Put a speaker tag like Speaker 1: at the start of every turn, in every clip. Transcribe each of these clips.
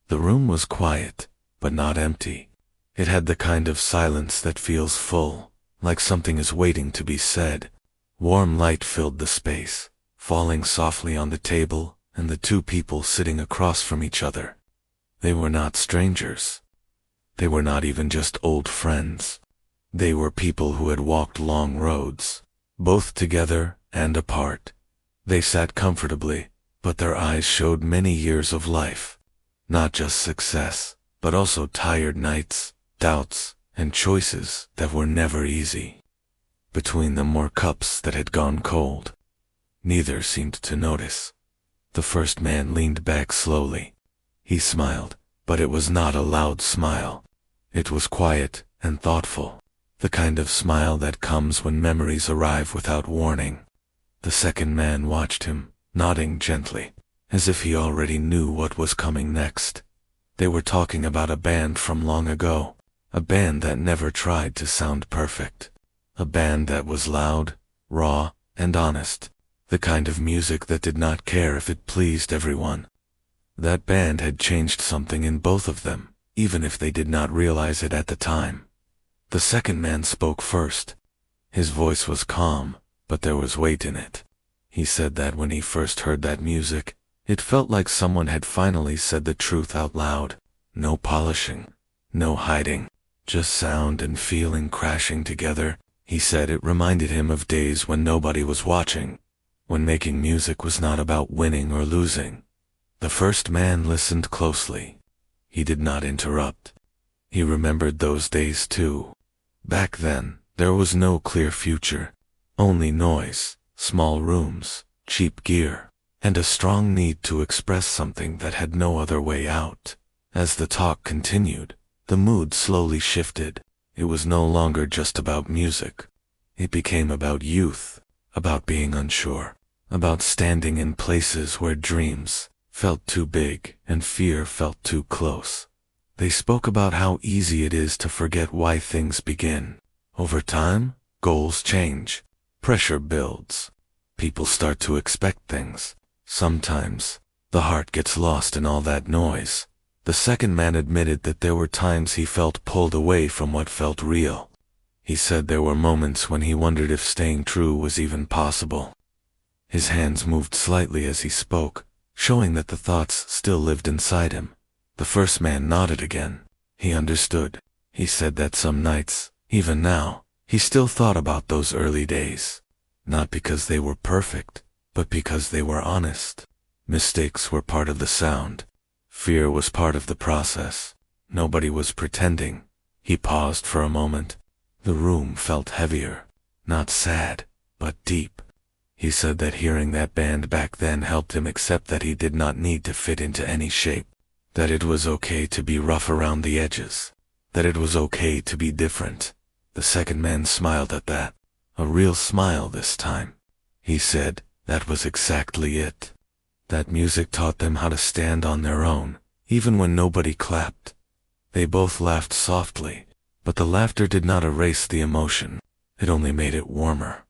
Speaker 1: The room was quiet, but not empty. It had the kind of silence that feels full, like something is waiting to be said. Warm light filled the space, falling softly on the table and the two people sitting across from each other. They were not strangers. They were not even just old friends. They were people who had walked long roads, both together and apart. They sat comfortably, but their eyes showed many years of life. Not just success, but also tired nights, doubts, and choices that were never easy. Between them were cups that had gone cold. Neither seemed to notice. The first man leaned back slowly. He smiled, but it was not a loud smile. It was quiet and thoughtful, the kind of smile that comes when memories arrive without warning. The second man watched him, nodding gently, as if he already knew what was coming next. They were talking about a band from long ago, a band that never tried to sound perfect, a band that was loud, raw, and honest, the kind of music that did not care if it pleased everyone. That band had changed something in both of them, even if they did not realize it at the time. The second man spoke first. His voice was calm, but there was weight in it. He said that when he first heard that music, it felt like someone had finally said the truth out loud. No polishing, no hiding, just sound and feeling crashing together. He said it reminded him of days when nobody was watching, when making music was not about winning or losing. The first man listened closely. He did not interrupt. He remembered those days too. Back then, there was no clear future, only noise, small rooms, cheap gear, and a strong need to express something that had no other way out. As the talk continued, the mood slowly shifted. It was no longer just about music. It became about youth, about being unsure, about standing in places where dreams felt too big and fear felt too close. They spoke about how easy it is to forget why things begin. Over time, goals change, pressure builds, people start to expect things. Sometimes, the heart gets lost in all that noise. The second man admitted that there were times he felt pulled away from what felt real. He said there were moments when he wondered if staying true was even possible. His hands moved slightly as he spoke, showing that the thoughts still lived inside him. The first man nodded again. He understood. He said that some nights, even now, he still thought about those early days. Not because they were perfect, but because they were honest. Mistakes were part of the sound. Fear was part of the process. Nobody was pretending. He paused for a moment. The room felt heavier, not sad, but deep. He said that hearing that band back then helped him accept that he did not need to fit into any shape, that it was okay to be rough around the edges, that it was okay to be different. The second man smiled at that, a real smile this time. He said that was exactly it. That music taught them how to stand on their own, even when nobody clapped. They both laughed softly, but the laughter did not erase the emotion. It only made it warmer.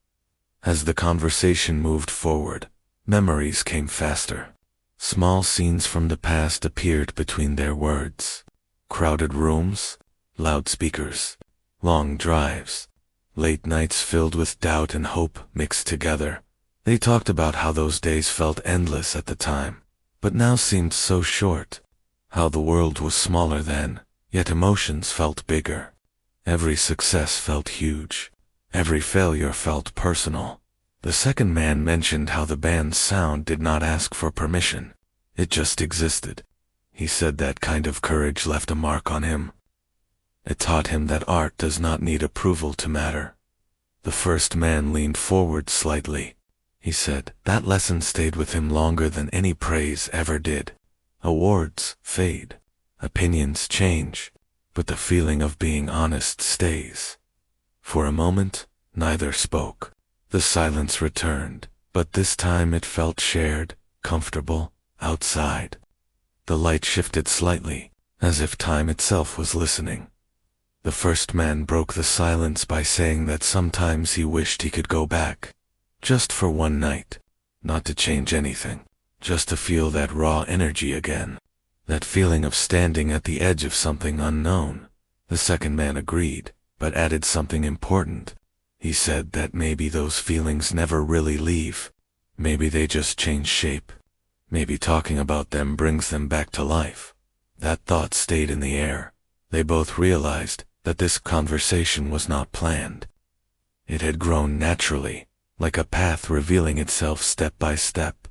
Speaker 1: As the conversation moved forward, memories came faster. Small scenes from the past appeared between their words. Crowded rooms, loudspeakers, long drives, late nights filled with doubt and hope mixed together. They talked about how those days felt endless at the time, but now seemed so short. How the world was smaller then, yet emotions felt bigger. Every success felt huge. Every failure felt personal. The second man mentioned how the band's sound did not ask for permission. It just existed. He said that kind of courage left a mark on him. It taught him that art does not need approval to matter. The first man leaned forward slightly. He said that lesson stayed with him longer than any praise ever did. Awards fade, opinions change, but the feeling of being honest stays. For a moment, neither spoke. The silence returned, but this time it felt shared, comfortable, outside. The light shifted slightly, as if time itself was listening. The first man broke the silence by saying that sometimes he wished he could go back. Just for one night. Not to change anything. Just to feel that raw energy again. That feeling of standing at the edge of something unknown. The second man agreed, but added something important. He said that maybe those feelings never really leave. Maybe they just change shape. Maybe talking about them brings them back to life. That thought stayed in the air. They both realized that this conversation was not planned. It had grown naturally, like a path revealing itself step by step.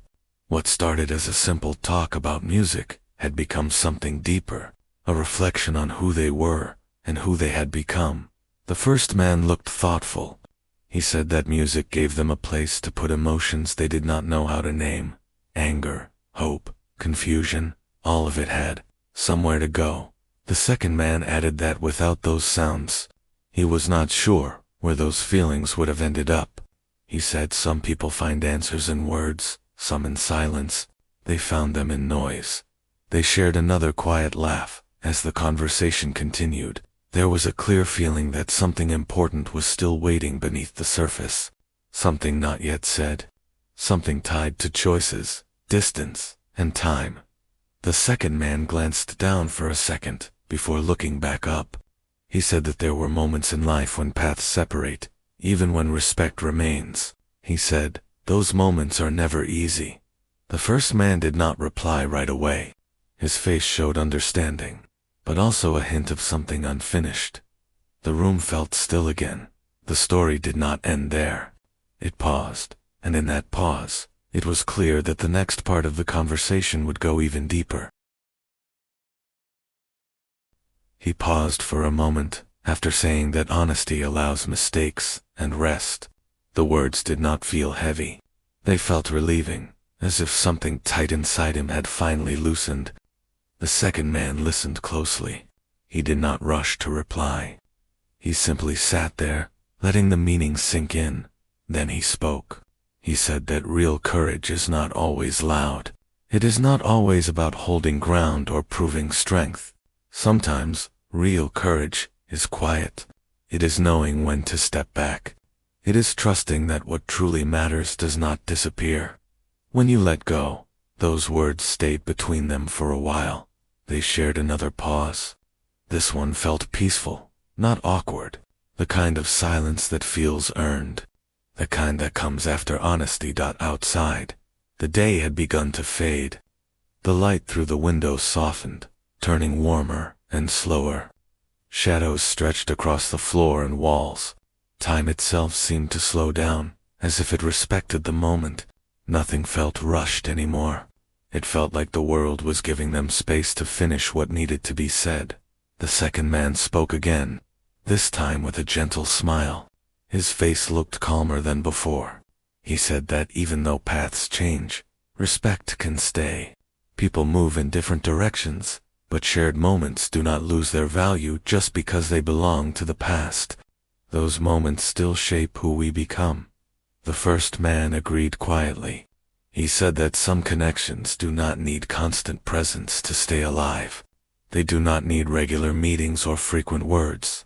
Speaker 1: What started as a simple talk about music had become something deeper, a reflection on who they were and who they had become. The first man looked thoughtful. He said that music gave them a place to put emotions they did not know how to name. Anger, hope, confusion, all of it had somewhere to go. The second man added that without those sounds, he was not sure where those feelings would have ended up. He said some people find answers in words, some in silence. They found them in noise. They shared another quiet laugh as the conversation continued. There was a clear feeling that something important was still waiting beneath the surface. Something not yet said. Something tied to choices, distance, and time. The second man glanced down for a second before looking back up. He said that there were moments in life when paths separate, even when respect remains. He said, those moments are never easy. The first man did not reply right away. His face showed understanding, but also a hint of something unfinished. The room felt still again. The story did not end there. It paused, and in that pause, it was clear that the next part of the conversation would go even deeper. He paused for a moment, after saying that honesty allows mistakes and rest. The words did not feel heavy. They felt relieving, as if something tight inside him had finally loosened. The second man listened closely. He did not rush to reply. He simply sat there, letting the meaning sink in. Then he spoke. He said that real courage is not always loud. It is not always about holding ground or proving strength. Sometimes, real courage is quiet. It is knowing when to step back. It is trusting that what truly matters does not disappear. When you let go, those words stayed between them for a while. They shared another pause. This one felt peaceful, not awkward. The kind of silence that feels earned. The kind that comes after honesty. Outside, the day had begun to fade. The light through the window softened, turning warmer and slower. Shadows stretched across the floor and walls. Time itself seemed to slow down, as if it respected the moment. Nothing felt rushed anymore. It felt like the world was giving them space to finish what needed to be said. The second man spoke again, this time with a gentle smile. His face looked calmer than before. He said that even though paths change, respect can stay. People move in different directions, but shared moments do not lose their value just because they belong to the past. Those moments still shape who we become. The first man agreed quietly. He said that some connections do not need constant presence to stay alive. They do not need regular meetings or frequent words.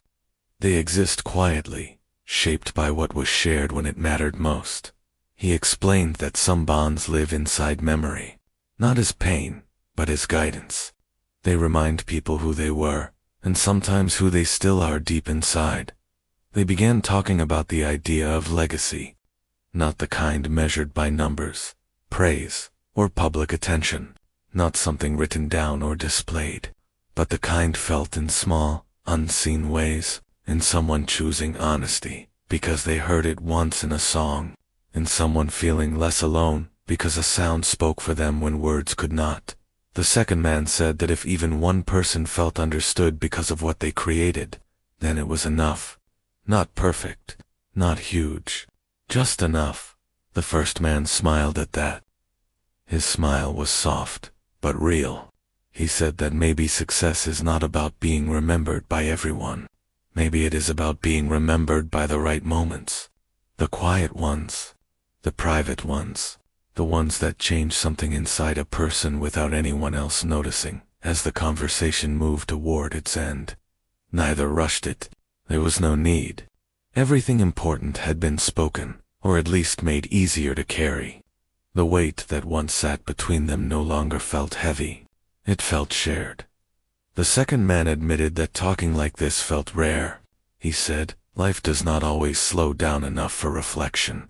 Speaker 1: They exist quietly, shaped by what was shared when it mattered most. He explained that some bonds live inside memory, not as pain, but as guidance. They remind people who they were, and sometimes who they still are deep inside. They began talking about the idea of legacy, not the kind measured by numbers, praise, or public attention, not something written down or displayed, but the kind felt in small, unseen ways, in someone choosing honesty because they heard it once in a song, in someone feeling less alone because a sound spoke for them when words could not. The second man said that if even one person felt understood because of what they created, then it was enough. Not perfect, not huge, just enough. The first man smiled at that. His smile was soft, but real. He said that maybe success is not about being remembered by everyone. Maybe it is about being remembered by the right moments. The quiet ones, the private ones, the ones that change something inside a person without anyone else noticing. As the conversation moved toward its end, neither rushed it. There was no need. Everything important had been spoken, or at least made easier to carry. The weight that once sat between them no longer felt heavy. It felt shared. The second man admitted that talking like this felt rare. He said, "Life does not always slow down enough for reflection.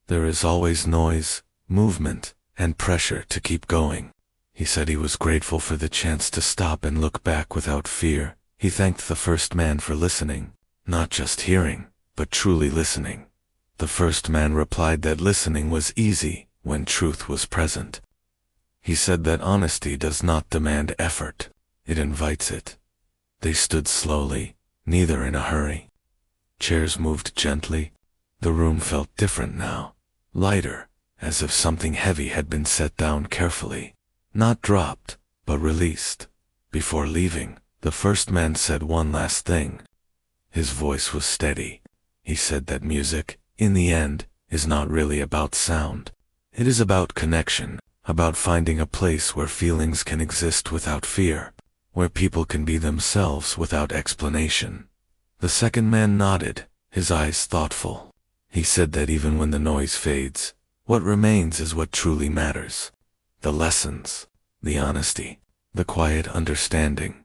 Speaker 1: There is always noise, movement, and pressure to keep going." He said he was grateful for the chance to stop and look back without fear. He thanked the first man for listening, not just hearing, but truly listening. The first man replied that listening was easy when truth was present. He said that honesty does not demand effort, it invites it. They stood slowly, neither in a hurry. Chairs moved gently. The room felt different now, lighter, as if something heavy had been set down carefully. Not dropped, but released. Before leaving, the first man said one last thing. His voice was steady. He said that music, in the end, is not really about sound. It is about connection, about finding a place where feelings can exist without fear, where people can be themselves without explanation. The second man nodded, his eyes thoughtful. He said that even when the noise fades, what remains is what truly matters. The lessons, the honesty, the quiet understanding.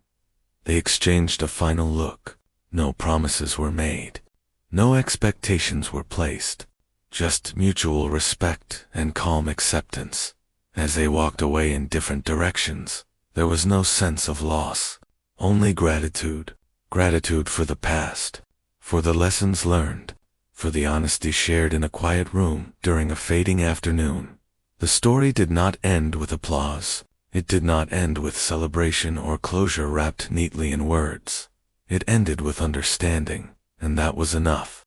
Speaker 1: They exchanged a final look. No promises were made. No expectations were placed. Just mutual respect and calm acceptance. As they walked away in different directions, there was no sense of loss. Only gratitude. Gratitude for the past, for the lessons learned, for the honesty shared in a quiet room during a fading afternoon. The story did not end with applause. It did not end with celebration or closure wrapped neatly in words. It ended with understanding, and that was enough.